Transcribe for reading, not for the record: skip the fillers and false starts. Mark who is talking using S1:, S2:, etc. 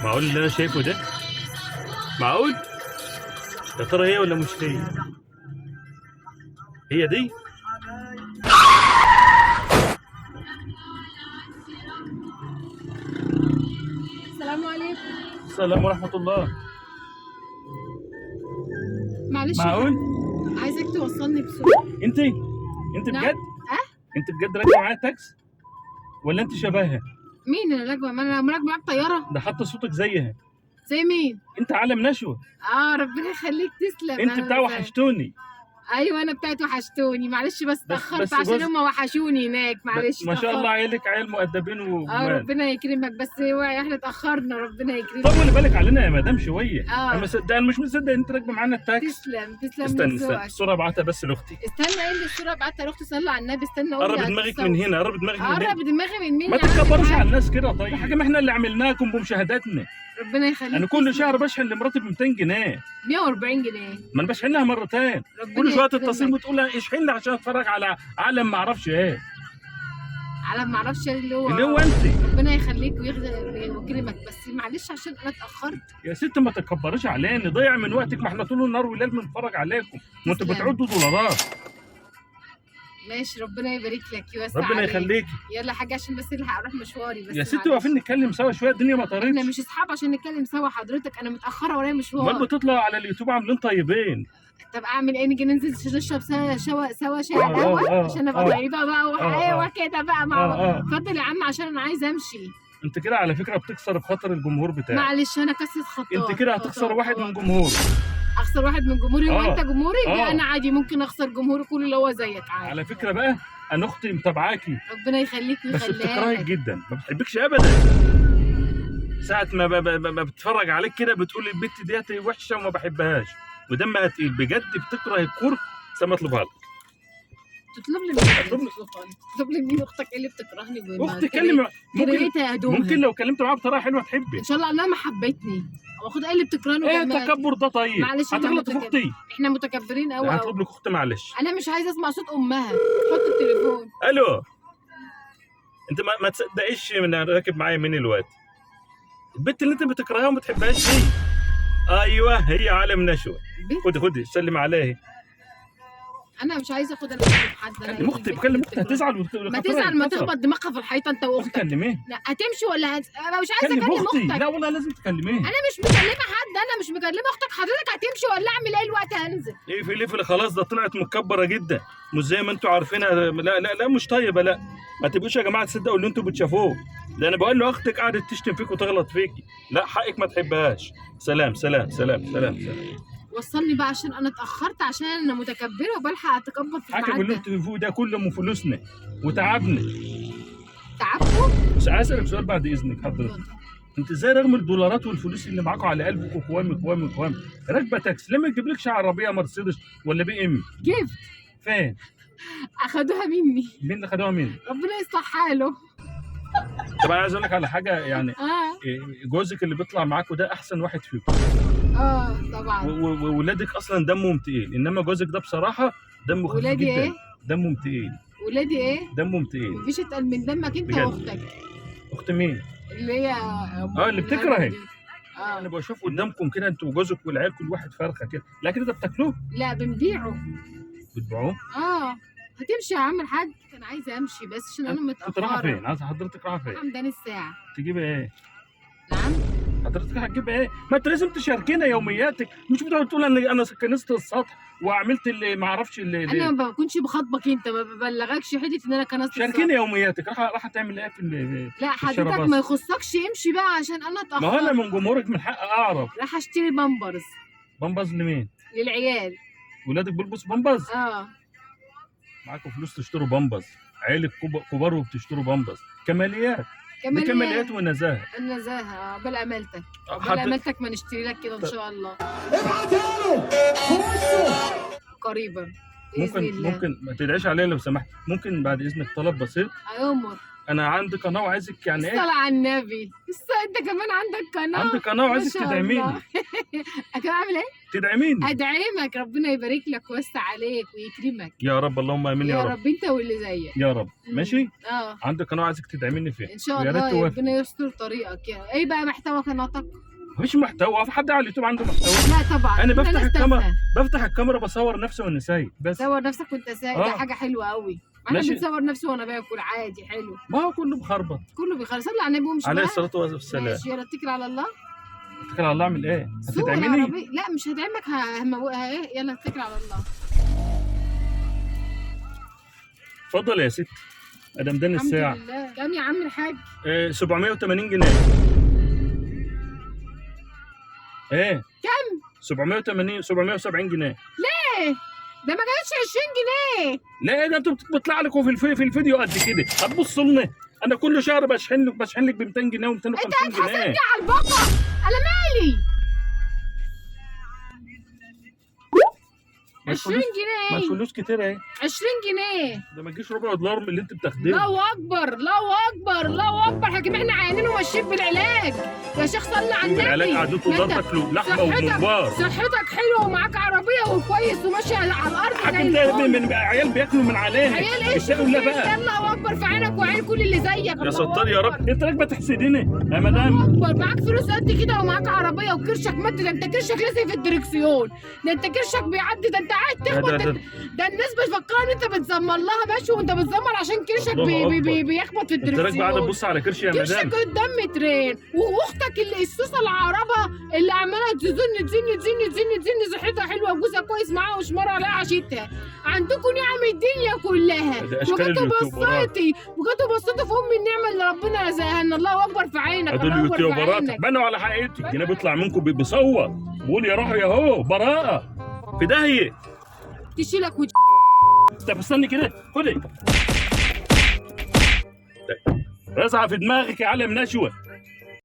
S1: معقول اللي انا شايفه ده؟ معقول؟ يا ترى هي ولا مش هي؟ هي دي؟
S2: السلام عليكم.
S1: السلام ورحمة الله.
S2: معلش
S1: معقول؟
S2: عايزك توصلني بسرعة.
S1: انت
S2: نعم؟
S1: بجد؟ انت بجد راكبة معايا تاكس؟ ولا انت شبهها؟
S2: مين اللي راكبة؟ ما انا راكبة معاك طيارة.
S1: ده حتى صوتك زيها.
S2: زي مين؟
S1: انت عالم نشوة.
S2: ربنا يخليك تسلم.
S1: انت بتاع وحشتوني.
S2: ايوه انا بتاعت وحشتوني، معلش بس اتأخرت
S1: بس
S2: عشان
S1: جوز-
S2: هم وحشوني هناك، معلش
S1: ما شاء
S2: اتأخرت.
S1: الله عيالك عيال مؤدبين وجمال.
S2: ربنا يكرمك، بس هو احنا اتأخرنا، ربنا يكرمك.
S1: طولي بالك علينا يا مدام شوية.
S2: اه
S1: انا مش مصدق انت راكبة معانا التاكس.
S2: تسلم
S1: استنى
S2: من
S1: استنى
S2: ذوقك.
S1: الصورة ابعتها بس لاختي.
S2: استنى، ايه اللي الصورة بعتها لاختي؟ صلى على النبي. استنى اقول
S1: قرب دماغك من هنا، قرب دماغك من هنا.
S2: قرب دماغي من مين
S1: ما
S2: يا عم
S1: تتكبرش
S2: الحاج؟
S1: على الناس كده. طيب حاجه ما احنا اللي عملناكم بمشاهداتنا.
S2: ربنا يخليك.
S1: انا كل
S2: تسلم.
S1: شهر بشحن لمراتي ب 200 جنيه.
S2: 140 جنيه.
S1: ما انا بشحن لها مرتين.
S2: ربنا
S1: كل شويه
S2: يكرمك.
S1: تتصل وتقول لها اشحن لي عشان اتفرج على عالم ما اعرفش ايه
S2: على ما اعرفش اللي هو
S1: انت.
S2: ربنا يخليك ويكرمك، بس معلش عشان انا اتاخرت.
S1: يا ست ما تتكبريش علينا، ضيع من وقتك، ما احنا طول النهار وليل بنتفرج عليكم وانتوا
S2: تسلم.
S1: بتعدوا دولارات.
S2: ماشي، ربنا يبارك لك ويوسع
S1: ربنا
S2: عليك.
S1: يخليكي.
S2: يلا حاجه عشان بس الحق اروح مشواري بس.
S1: يا ست
S2: معلش.
S1: واقفين نتكلم سوا شويه، الدنيا ما
S2: احنا
S1: طارتش.
S2: مش اصحاب عشان نتكلم سوا حضرتك، انا متاخره ورايا مشوار.
S1: امال بتطلع على اليوتيوب عاملين طيبين.
S2: طب اعمل ايه؟ نيجي ننزل نشرب سوا شاي
S1: آه،
S2: على القهوه
S1: آه،
S2: عشان ابقى
S1: آه.
S2: طيبه بقى وكده بقى مع اتفضل يا عم عشان انا عايزه امشي.
S1: انت كده على فكره بتكسر بخاطر الجمهور بتاعك.
S2: معلش انا كسرت خطوات.
S1: انت كده هتخسر واحد من جمهور.
S2: اخسر واحد من جمهوري وانت جمهوري؟ لا
S1: آه.
S2: انا عادي ممكن اخسر جمهوري كله اللي هو زيك عادي.
S1: على فكره بقى انا اختي متابعاكي
S2: ربنا يخليك
S1: بس
S2: ويخليها
S1: بتكرهك
S2: لك.
S1: جدا، ما بتحبكش ابدا. ساعه ما بتتفرج عليك كده بتقول البت ديت وحشه وما بحبهاش ودمها تقيل، بجد بتكره الكره. سما اطلبها لك.
S2: تطلب لي مين؟ تطلب لي مين؟ اختك ايه اللي بتكرهني بما
S1: اختي كلم
S2: كرهتها يا دوبها.
S1: ممكن لو كلمت معاها بطريقه حلوه تحبي.
S2: ان شاء الله انها ما حبتني. واخد ايه اللي بتكرهني؟
S1: ايه التكبر ده؟ طيب
S2: معلش احنا
S1: هتغلط في اختي.
S2: احنا متكبرين قوي.
S1: هطلب لك اختي معلش.
S2: انا مش عايزه اسمع صوت امها. حط التليفون.
S1: الو، انت ما تصدقيش من راكب معايا مين الوقت؟ البت اللي انت بتكرهها وما بتحبهاش دي. ايوه هي عالم نشوه. خدي سلم عليها.
S2: انا مش عايزه اخد انا حد.
S1: كلم اختي، بكلم اختي هتزعل
S2: ما تزعل، ما تخبط دماغها في الحيطه انت واختك.
S1: كلميه.
S2: لا هتمشي ولا انا مش عايزه
S1: كلم
S2: اكلم
S1: اختي.
S2: اختك.
S1: لا والله لازم تكلميها.
S2: انا مش مكلمه حد، انا مش مكلمه اختك. حضرتك هتمشي ولا اعمل ايه الوقت؟ هنزل.
S1: ايه في ليه خلاص ده طلعت مكبره جدا، مش زي ما انتوا عارفينها. لا مش طيبه. لا ما تبقوش يا جماعه تصدقوا اللي انتوا بتشافوه. ده انا بقول له اختك قعدت تشتم فيك وتغلط فيكي. لا حقك ما تحبهاش. سلام.
S2: وصلني بقى عشان انا اتاخرت، عشان انا متكبره وبلحق اتكبر في
S1: حكم اللي
S2: الميعاد
S1: انتوا فيه ده كله من فلوسنا وتعبنا.
S2: تعبكم.
S1: بس عايز اسالك سؤال بعد اذنك حضرتك. انت ازاي رغم الدولارات والفلوس اللي معاكم على قلبك وكوام راكبه تاكسي؟ ليه ما تجيبلكش عربيه مرسيدس ولا بي ام؟
S2: كيف
S1: فين؟
S2: اخدوها مني.
S1: مين اللي خدوها مني؟
S2: ربنا يصلح حاله.
S1: طب انا عايز اقول لك على حاجه يعني. جوزك اللي بيطلع معاكوا ده احسن واحد فيكم.
S2: طبعا.
S1: وولادك اصلا دمهم تقيل، انما جوزك ده بصراحه دمه خفيف جدا.
S2: ولادي ايه؟
S1: دمهم تقيل.
S2: ولادي ايه؟
S1: دمهم تقيل.
S2: مفيش اتقل من دمك انت
S1: بجد.
S2: واختك.
S1: اخت مين؟
S2: اللي هي
S1: اللي بتكرهك.
S2: انا
S1: انا بشوف قدامكم كده انتوا وجوزك والعيال كل واحد فرخه كده، لكن ده بتاكلوه؟
S2: لا بنبيعه.
S1: بتبيعوه؟
S2: هتمشي يا عم الحاج؟ انا عايزه امشي بس عشان انا متاخره.
S1: انت رايحه فين؟ عايزه حضرتك رايحه فين؟
S2: حمدان الساعه.
S1: تجيبي ايه؟
S2: نعم.
S1: حضرتك هتجيب ايه؟ ما انت لازم تشاركينا يومياتك، مش بتقعد تقول انا كنست السطح وعملت اللي ما اعرفش اللي
S2: انا ما بكونش بخاطبك انت، ما ببلغكش حته ان انا كنست
S1: شاركينا يومياتك. راح تعمل ايه
S2: لا حضرتك ما يخصكش، امشي بقى عشان انا اتاخرت.
S1: ما هو انا من جمهورك من حق اعرف.
S2: راح اشتري بامبرز.
S1: بامبرز لمين؟
S2: للعيال.
S1: ولادك بيلبسوا بامبرز؟ معاكم فلوس تشتروا بامبرز؟ عيالك كبار وبتشتروا بامبرز. كماليات بكماليات ونزاهه.
S2: النزاهه بل امالتك. بل امالتك ما نشتري لك كده ان شاء الله.
S3: ابعتها له
S2: قريبا.
S1: ممكن ما تدعيش عليا لو سمحت. ممكن بعد اذنك طلب بسيط؟
S2: أيومر.
S1: انا عندي قناه وعايزك يعني ايه.
S2: الصلاة على النبي. انت كمان عندك قناة.
S1: عندي قناه
S2: ما
S1: وعايزك
S2: شاء
S1: تدعميني.
S2: الله. كمان اعمل ايه؟
S1: تدعميني
S2: ادعمك، ربنا يبارك لك ويوسع عليك ويكرمك
S1: يا رب، اللهم امين
S2: يا
S1: يا رب.
S2: رب، انت واللي زيك.
S1: يا رب ماشي.
S2: اه
S1: عندي قناه وعايزك تدعميني فيها
S2: ان شاء
S1: ويا ريت
S2: الله
S1: توافق.
S2: ربنا يستر طريقك. ايه بقى محتوى قناتك؟
S1: مفيش محتوى، في حد على اليوتيوب عنده محتوى؟
S2: لا طبعا.
S1: انا
S2: إحنا
S1: بفتح
S2: ناس
S1: الكاميرا،
S2: تافهة.
S1: بفتح الكاميرا بصور نفسي وانا سايق بس.
S2: صور نفسك وانت سايق، ده حاجه حلوه قوي. انا
S1: ماشي.
S2: بتصور نفسي وانا باكل عادي، حلو.
S1: ما هو كله بخربط.
S2: كله بيخلص. صلي على النبي وامشي
S1: عليه
S2: بقى.
S1: الصلاه والسلام.
S2: ماشي يلا اتكل على الله.
S1: اتكل على الله. اعمل ايه؟
S2: سوق
S1: هتدعميني؟
S2: العربية. لا مش هدعمك، ايه يلا اتكل على الله.
S1: اتفضل يا ست. ادم دان
S2: الحمد
S1: الساعه
S2: لله. كام يا عم الحاج؟
S1: 780 جنيه. ايه
S2: كام؟
S1: 770 جنيه.
S2: ايه ده ما جابش 20 جنيه.
S1: لا ده انتوا بيطلع لكم في الفيديو قد كده. هتبصوا لنا انا كل شهر بشحن لك ب 200 جنيه و 250
S2: انت
S1: جنيه.
S2: هتحاسبني على البقر، انا مالي. 20
S1: ما
S2: جنيه.
S1: الفلوس كتير اهي.
S2: 20 جنيه.
S1: ده ما تجيش ربع دولار من اللي انت بتاخديه.
S2: الله اكبر الله اكبر الله اكبر. حكيم احنا عيانين وماشيين بالعلاج يا شيخ، صلي على النبي.
S1: بالعلاج قعدته دار تاكلوا لحمه وممبار.
S2: صحتك حلوه ومعاك عربيه وكويس وماشي على الارض زي
S1: حاكم ده
S2: الفل.
S1: من عيال بياكلوا من عليها.
S2: عيال ايه؟
S1: اتقوا الله بقى.
S2: الله اكبر في عينك وعين كل اللي زيك.
S1: يا ستار يا رب. انت راكبه تحسديني يا مدام.
S2: اكبر معاك فلوس قد كده ومعاك عربيه وكرشك مد. ده انت كرشك لازق في الدركسيون، ده انت كرشك بيعدي، ده انت قاعد تخبط. ده الناس بتفكر ان انت بتزمر لها ماشي وانت بتزمر عشان كرشك بيخبط في
S1: انت راكبه
S2: الدركسيون.
S1: قاعده تبص على كرشي يا مدام.
S2: كرشك قدام مترين، واختك اللي السوسه العربه اللي عماله تزن صحتها حلوه وجوزها كويس معاها وشمار عليها عشيتها. عندكم نعم الدنيا كلها.
S1: ده أشكال
S2: وجيتوا
S1: اليوتيوبرات.
S2: بصيتوا في ام النعمه اللي ربنا رزقها لنا. الله اكبر في عينك.
S1: هدول
S2: الله اكبر في
S1: اليوتيوبرات
S2: عينك.
S1: بنوا على حقيقتي. الجنيه بيطلع منكم بيصور بيقول يا روح يا هو براءه في داهيه.
S2: تشيلك
S1: طب استني كده خدي رزعه في دماغك يا علم نشوه.